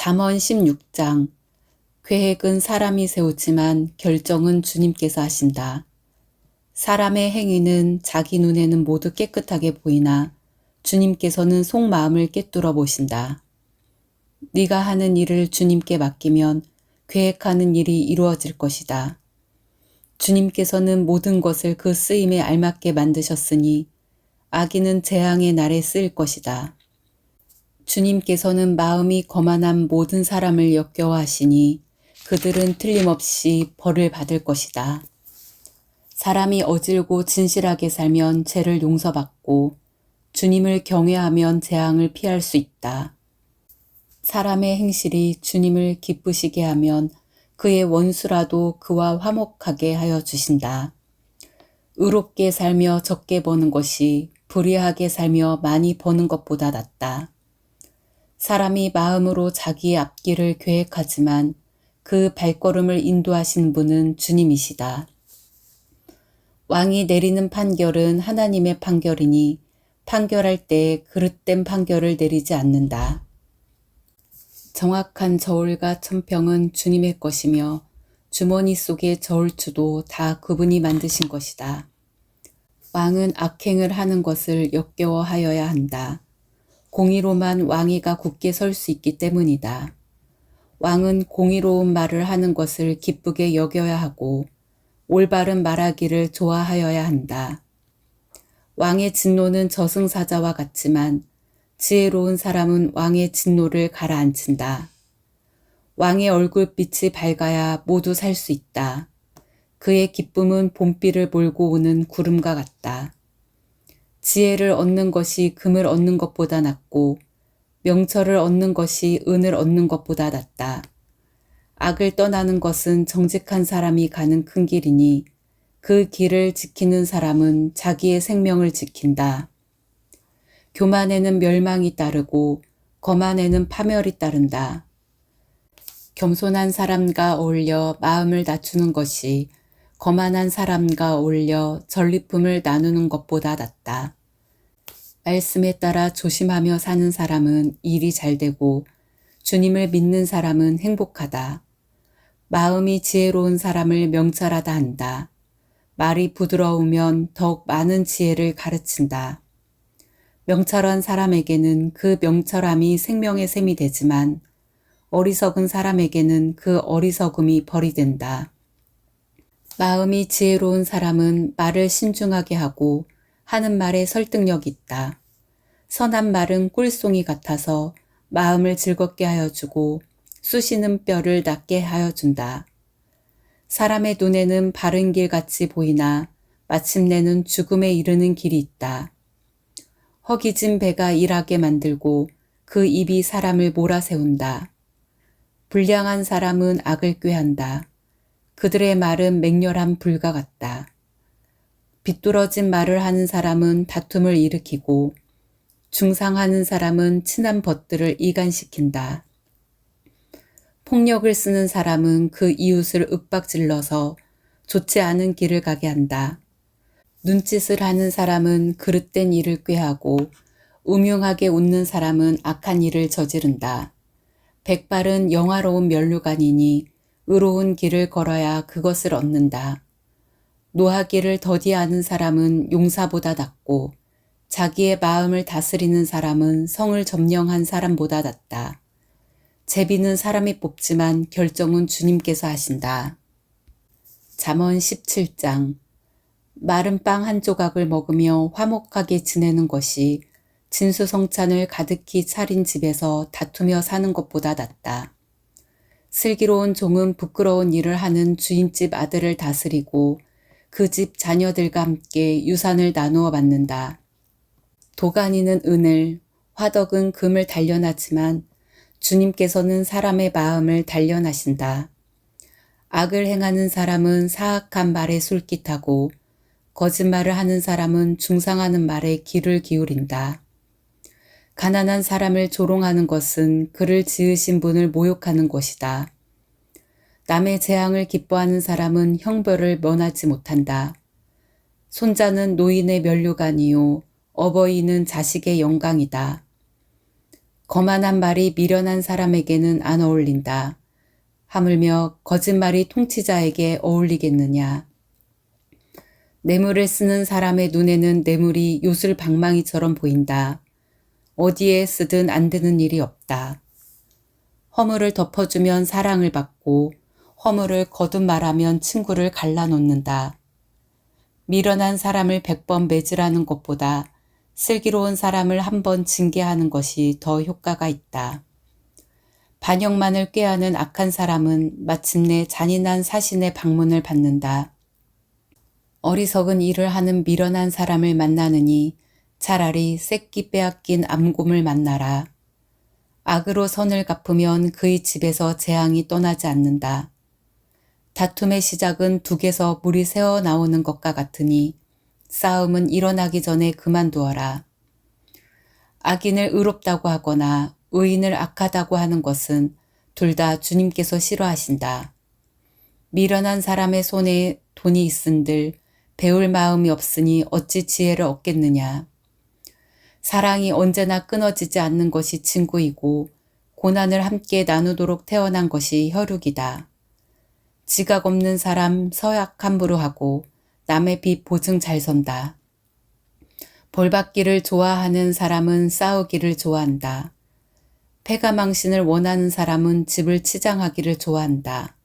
잠언 16장. 계획은 사람이 세우지만 결정은 주님께서 하신다. 사람의 행위는 자기 눈에는 모두 깨끗하게 보이나 주님께서는 속마음을 꿰뚫어 보신다. 네가 하는 일을 주님께 맡기면 계획하는 일이 이루어질 것이다. 주님께서는 모든 것을 그 쓰임에 알맞게 만드셨으니 악인은 재앙의 날에 쓰일 것이다. 주님께서는 마음이 거만한 모든 사람을 역겨워하시니 그들은 틀림없이 벌을 받을 것이다. 사람이 어질고 진실하게 살면 죄를 용서받고 주님을 경외하면 재앙을 피할 수 있다. 사람의 행실이 주님을 기쁘시게 하면 그의 원수라도 그와 화목하게 하여 주신다. 의롭게 살며 적게 버는 것이 불의하게 살며 많이 버는 것보다 낫다. 사람이 마음으로 자기의 앞길을 계획하지만 그 발걸음을 인도하신 분은 주님이시다. 왕이 내리는 판결은 하나님의 판결이니 판결할 때 그릇된 판결을 내리지 않는다. 정확한 저울과 천평은 주님의 것이며 주머니 속의 저울추도 다 그분이 만드신 것이다. 왕은 악행을 하는 것을 역겨워하여야 한다. 공의로만 왕위가 굳게 설 수 있기 때문이다. 왕은 공의로운 말을 하는 것을 기쁘게 여겨야 하고 올바른 말하기를 좋아하여야 한다. 왕의 진노는 저승사자와 같지만 지혜로운 사람은 왕의 진노를 가라앉힌다. 왕의 얼굴빛이 밝아야 모두 살 수 있다. 그의 기쁨은 봄비를 몰고 오는 구름과 같다. 지혜를 얻는 것이 금을 얻는 것보다 낫고 명철을 얻는 것이 은을 얻는 것보다 낫다. 악을 떠나는 것은 정직한 사람이 가는 큰 길이니 그 길을 지키는 사람은 자기의 생명을 지킨다. 교만에는 멸망이 따르고 거만에는 파멸이 따른다. 겸손한 사람과 어울려 마음을 낮추는 것이 거만한 사람과 어울려 전리품을 나누는 것보다 낫다. 말씀에 따라 조심하며 사는 사람은 일이 잘 되고 주님을 믿는 사람은 행복하다. 마음이 지혜로운 사람을 명철하다 한다. 말이 부드러우면 더욱 많은 지혜를 가르친다. 명철한 사람에게는 그 명철함이 생명의 샘이 되지만 어리석은 사람에게는 그 어리석음이 벌이 된다. 마음이 지혜로운 사람은 말을 신중하게 하고 하는 말에 설득력이 있다. 선한 말은 꿀송이 같아서 마음을 즐겁게 하여 주고 쑤시는 뼈를 낫게 하여 준다. 사람의 눈에는 바른 길 같이 보이나 마침내는 죽음에 이르는 길이 있다. 허기진 배가 일하게 만들고 그 입이 사람을 몰아세운다. 불량한 사람은 악을 꾀한다. 그들의 말은 맹렬한 불과 같다. 비뚤어진 말을 하는 사람은 다툼을 일으키고 중상하는 사람은 친한 벗들을 이간시킨다. 폭력을 쓰는 사람은 그 이웃을 윽박질러서 좋지 않은 길을 가게 한다. 눈짓을 하는 사람은 그릇된 일을 꾀하고 음흉하게 웃는 사람은 악한 일을 저지른다. 백발은 영화로운 면류관이니 의로운 길을 걸어야 그것을 얻는다. 노하기를 더디하는 사람은 용사보다 낫고 자기의 마음을 다스리는 사람은 성을 점령한 사람보다 낫다. 제비는 사람이 뽑지만 결정은 주님께서 하신다. 잠언 17장. 마른 빵 한 조각을 먹으며 화목하게 지내는 것이 진수성찬을 가득히 차린 집에서 다투며 사는 것보다 낫다. 슬기로운 종은 부끄러운 일을 하는 주인집 아들을 다스리고 그 집 자녀들과 함께 유산을 나누어 받는다. 도가니는 은을, 화덕은 금을 단련하지만 주님께서는 사람의 마음을 단련하신다. 악을 행하는 사람은 사악한 말에 솔깃하고 거짓말을 하는 사람은 중상하는 말에 귀를 기울인다. 가난한 사람을 조롱하는 것은 그를 지으신 분을 모욕하는 것이다. 남의 재앙을 기뻐하는 사람은 형벌을 면하지 못한다. 손자는 노인의 면류관이요 어버이는 자식의 영광이다. 거만한 말이 미련한 사람에게는 안 어울린다. 하물며 거짓말이 통치자에게 어울리겠느냐. 뇌물을 쓰는 사람의 눈에는 뇌물이 요술 방망이처럼 보인다. 어디에 쓰든 안 되는 일이 없다. 허물을 덮어주면 사랑을 받고 허물을 거듭 말하면 친구를 갈라놓는다. 미련한 사람을 100번 매질하는 것보다 슬기로운 사람을 한 번 징계하는 것이 더 효과가 있다. 반역만을 꾀하는 악한 사람은 마침내 잔인한 사신의 방문을 받는다. 어리석은 일을 하는 미련한 사람을 만나느니 차라리 새끼 빼앗긴 암곰을 만나라. 악으로 선을 갚으면 그의 집에서 재앙이 떠나지 않는다. 다툼의 시작은 둑에서 물이 새어나오는 것과 같으니 싸움은 일어나기 전에 그만두어라. 악인을 의롭다고 하거나 의인을 악하다고 하는 것은 둘 다 주님께서 싫어하신다. 미련한 사람의 손에 돈이 있은들 배울 마음이 없으니 어찌 지혜를 얻겠느냐. 사랑이 언제나 끊어지지 않는 것이 친구이고 고난을 함께 나누도록 태어난 것이 혈육이다. 지각 없는 사람 서약 함부로 하고 남의 빚 보증 잘 선다. 벌받기를 좋아하는 사람은 싸우기를 좋아한다. 패가망신을 원하는 사람은 집을 치장하기를 좋아한다.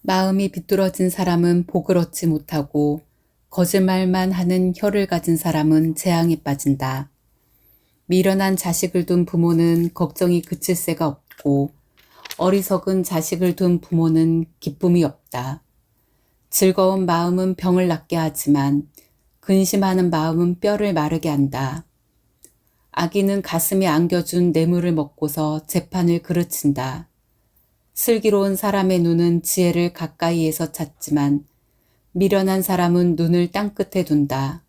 마음이 비뚤어진 사람은 복을 얻지 못하고 거짓말만 하는 혀를 가진 사람은 재앙에 빠진다. 미련한 자식을 둔 부모는 걱정이 그칠 새가 없고 어리석은 자식을 둔 부모는 기쁨이 없다. 즐거운 마음은 병을 낫게 하지만 근심하는 마음은 뼈를 마르게 한다. 악인은 가슴에 안겨준 뇌물을 먹고서 재판을 그르친다. 슬기로운 사람의 눈은 지혜를 가까이에서 찾지만 미련한 사람은 눈을 땅끝에 둔다.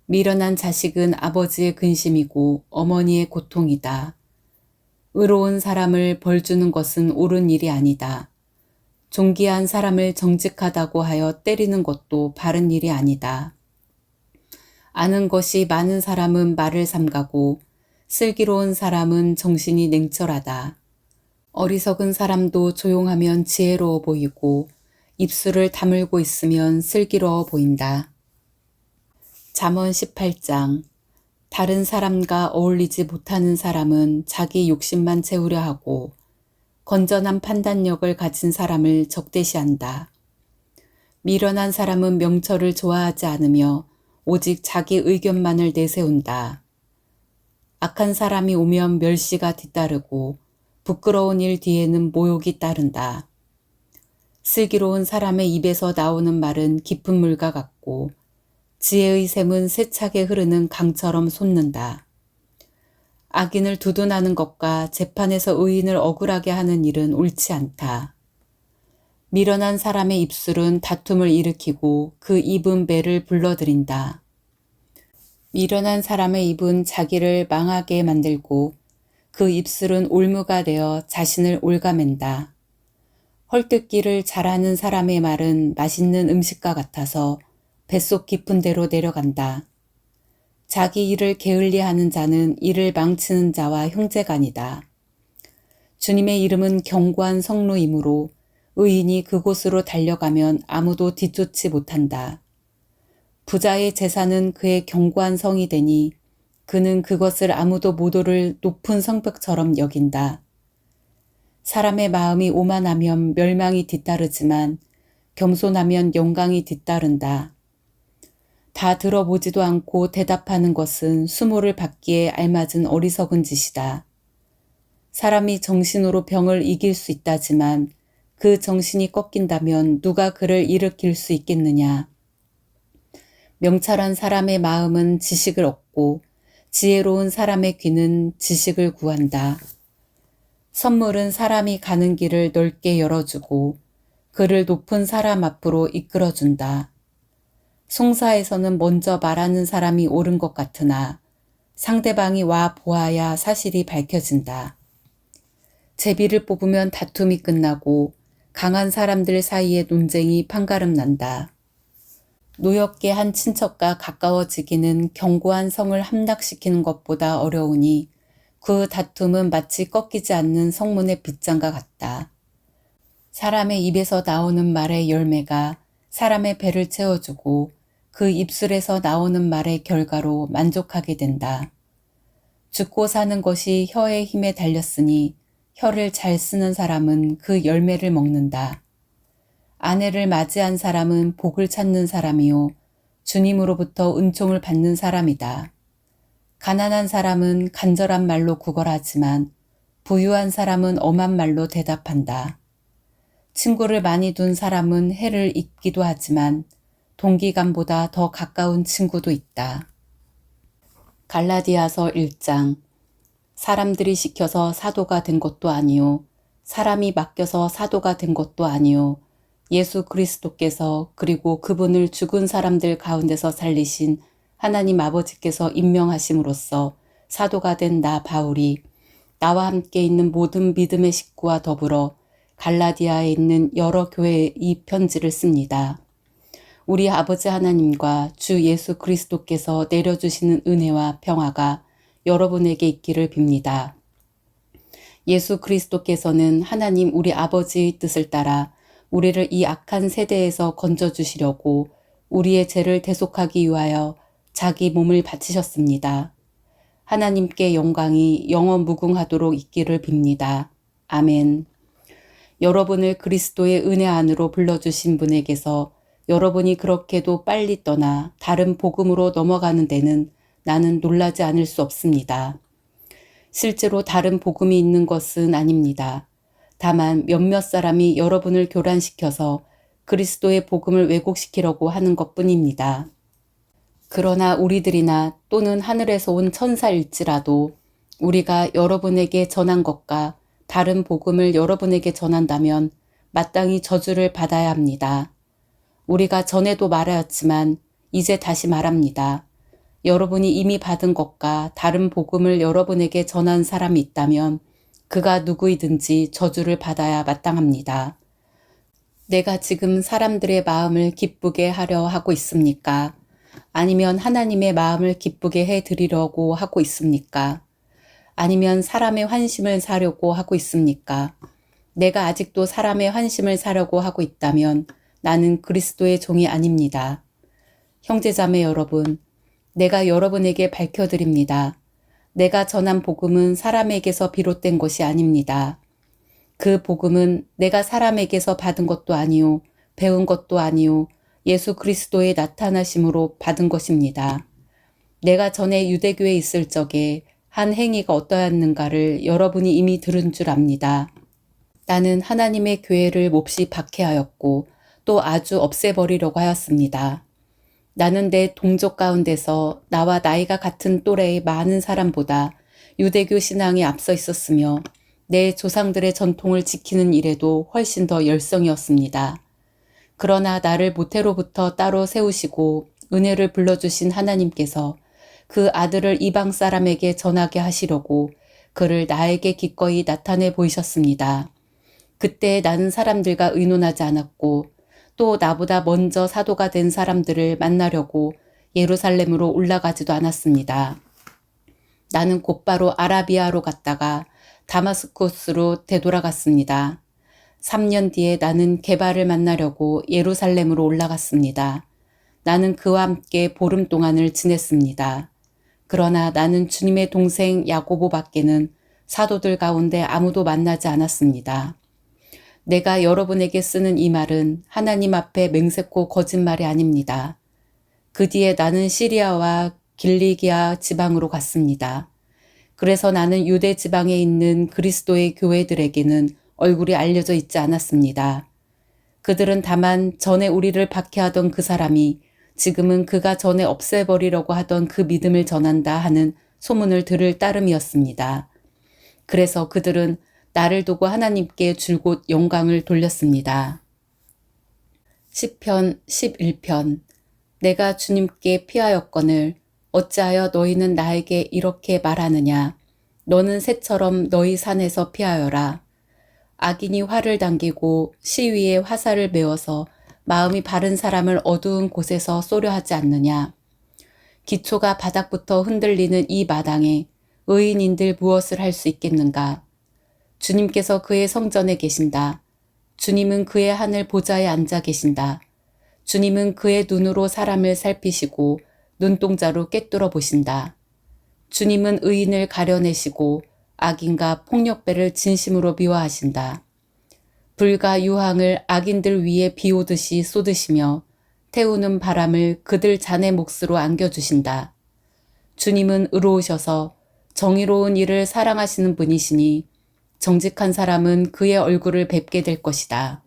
미련한 자식은 아버지의 근심이고 어머니의 고통이다. 의로운 사람을 벌주는 것은 옳은 일이 아니다. 존귀한 사람을 정직하다고 하여 때리는 것도 바른 일이 아니다. 아는 것이 많은 사람은 말을 삼가고 슬기로운 사람은 정신이 냉철하다. 어리석은 사람도 조용하면 지혜로워 보이고 입술을 다물고 있으면 슬기로워 보인다. 잠언 18장. 다른 사람과 어울리지 못하는 사람은 자기 욕심만 채우려 하고 건전한 판단력을 가진 사람을 적대시한다. 미련한 사람은 명철을 좋아하지 않으며 오직 자기 의견만을 내세운다. 악한 사람이 오면 멸시가 뒤따르고 부끄러운 일 뒤에는 모욕이 따른다. 슬기로운 사람의 입에서 나오는 말은 깊은 물과 같고 지혜의 샘은 세차게 흐르는 강처럼 솟는다. 악인을 두둔하는 것과 재판에서 의인을 억울하게 하는 일은 옳지 않다. 미련한 사람의 입술은 다툼을 일으키고 그 입은 매를 불러들인다. 미련한 사람의 입은 자기를 망하게 만들고 그 입술은 올무가 되어 자신을 올가맨다. 헐뜯기를 잘하는 사람의 말은 맛있는 음식과 같아서 뱃속 깊은 데로 내려간다. 자기 일을 게을리하는 자는 일을 망치는 자와 형제간이다. 주님의 이름은 견고한 성루이므로 의인이 그곳으로 달려가면 아무도 뒤쫓지 못한다. 부자의 재산은 그의 견고한 성이 되니 그는 그것을 아무도 못 오를 높은 성벽처럼 여긴다. 사람의 마음이 오만하면 멸망이 뒤따르지만 겸손하면 영광이 뒤따른다. 다 들어보지도 않고 대답하는 것은 수모를 받기에 알맞은 어리석은 짓이다. 사람이 정신으로 병을 이길 수 있다지만 그 정신이 꺾인다면 누가 그를 일으킬 수 있겠느냐. 명철한 사람의 마음은 지식을 얻고 지혜로운 사람의 귀는 지식을 구한다. 선물은 사람이 가는 길을 넓게 열어주고 그를 높은 사람 앞으로 이끌어준다. 송사에서는 먼저 말하는 사람이 옳은 것 같으나 상대방이 와 보아야 사실이 밝혀진다. 제비를 뽑으면 다툼이 끝나고 강한 사람들 사이에 논쟁이 판가름 난다. 노엽게 한 친척과 가까워지기는 견고한 성을 함락시키는 것보다 어려우니 그 다툼은 마치 꺾이지 않는 성문의 빗장과 같다. 사람의 입에서 나오는 말의 열매가 사람의 배를 채워주고 그 입술에서 나오는 말의 결과로 만족하게 된다. 죽고 사는 것이 혀의 힘에 달렸으니 혀를 잘 쓰는 사람은 그 열매를 먹는다. 아내를 맞이한 사람은 복을 찾는 사람이요 주님으로부터 은총을 받는 사람이다. 가난한 사람은 간절한 말로 구걸하지만 부유한 사람은 엄한 말로 대답한다. 친구를 많이 둔 사람은 해를 입기도 하지만 동기간보다 더 가까운 친구도 있다. 갈라디아서 1장. 사람들이 시켜서 사도가 된 것도 아니요 사람이 맡겨서 사도가 된 것도 아니요 예수 그리스도께서 그리고 그분을 죽은 사람들 가운데서 살리신 하나님 아버지께서 임명하심으로써 사도가 된 나 바울이 나와 함께 있는 모든 믿음의 식구와 더불어 갈라디아에 있는 여러 교회에 이 편지를 씁니다. 우리 아버지 하나님과 주 예수 그리스도께서 내려주시는 은혜와 평화가 여러분에게 있기를 빕니다. 예수 그리스도께서는 하나님 우리 아버지의 뜻을 따라 우리를 이 악한 세대에서 건져주시려고 우리의 죄를 대속하기 위하여 자기 몸을 바치셨습니다. 하나님께 영광이 영원 무궁하도록 있기를 빕니다. 아멘. 여러분을 그리스도의 은혜 안으로 불러주신 분에게서 여러분이 그렇게도 빨리 떠나 다른 복음으로 넘어가는 데는 나는 놀라지 않을 수 없습니다. 실제로 다른 복음이 있는 것은 아닙니다. 다만 몇몇 사람이 여러분을 교란시켜서 그리스도의 복음을 왜곡시키려고 하는 것뿐입니다. 그러나 우리들이나 또는 하늘에서 온 천사일지라도 우리가 여러분에게 전한 것과 다른 복음을 여러분에게 전한다면 마땅히 저주를 받아야 합니다. 우리가 전에도 말하였지만 이제 다시 말합니다. 여러분이 이미 받은 것과 다른 복음을 여러분에게 전한 사람이 있다면 그가 누구이든지 저주를 받아야 마땅합니다. 내가 지금 사람들의 마음을 기쁘게 하려 하고 있습니까? 아니면 하나님의 마음을 기쁘게 해드리려고 하고 있습니까? 아니면 사람의 환심을 사려고 하고 있습니까? 내가 아직도 사람의 환심을 사려고 하고 있다면 나는 그리스도의 종이 아닙니다. 형제자매 여러분, 내가 여러분에게 밝혀드립니다. 내가 전한 복음은 사람에게서 비롯된 것이 아닙니다. 그 복음은 내가 사람에게서 받은 것도 아니요 배운 것도 아니요 예수 그리스도의 나타나심으로 받은 것입니다. 내가 전에 유대교에 있을 적에 한 행위가 어떠했는가를 여러분이 이미 들은 줄 압니다. 나는 하나님의 교회를 몹시 박해하였고 또 아주 없애버리려고 하였습니다. 나는 내 동족 가운데서 나와 나이가 같은 또래의 많은 사람보다 유대교 신앙에 앞서 있었으며 내 조상들의 전통을 지키는 일에도 훨씬 더 열성이었습니다. 그러나 나를 모태로부터 따로 세우시고 은혜를 불러주신 하나님께서 그 아들을 이방 사람에게 전하게 하시려고 그를 나에게 기꺼이 나타내 보이셨습니다. 그때 나는 사람들과 의논하지 않았고 또 나보다 먼저 사도가 된 사람들을 만나려고 예루살렘으로 올라가지도 않았습니다. 나는 곧바로 아라비아로 갔다가 다마스쿠스로 되돌아갔습니다. 3년 뒤에 나는 게바를 만나려고 예루살렘으로 올라갔습니다. 나는 그와 함께 보름 동안을 지냈습니다. 그러나 나는 주님의 동생 야고보 밖에는 사도들 가운데 아무도 만나지 않았습니다. 내가 여러분에게 쓰는 이 말은 하나님 앞에 맹세코 거짓말이 아닙니다. 그 뒤에 나는 시리아와 길리기아 지방으로 갔습니다. 그래서 나는 유대 지방에 있는 그리스도의 교회들에게는 얼굴이 알려져 있지 않았습니다. 그들은 다만 전에 우리를 박해하던 그 사람이 지금은 그가 전에 없애버리려고 하던 그 믿음을 전한다 하는 소문을 들을 따름이었습니다. 그래서 그들은 나를 두고 하나님께 줄곧 영광을 돌렸습니다. 시편 11편. 내가 주님께 피하였거늘 어찌하여 너희는 나에게 이렇게 말하느냐. 너는 새처럼 너희 산에서 피하여라. 악인이 활을 당기고 시위에 화살을 메워서 마음이 바른 사람을 어두운 곳에서 쏘려 하지 않느냐. 기초가 바닥부터 흔들리는 이 마당에 의인인들 무엇을 할 수 있겠는가? 주님께서 그의 성전에 계신다. 주님은 그의 하늘 보좌에 앉아 계신다. 주님은 그의 눈으로 사람을 살피시고 눈동자로 꿰뚫어 보신다. 주님은 의인을 가려내시고 악인과 폭력배를 진심으로 미워하신다. 불과 유황을 악인들 위에 비오듯이 쏟으시며 태우는 바람을 그들 잔의 몫으로 안겨주신다. 주님은 의로우셔서 정의로운 일을 사랑하시는 분이시니 정직한 사람은 그의 얼굴을 뵙게 될 것이다.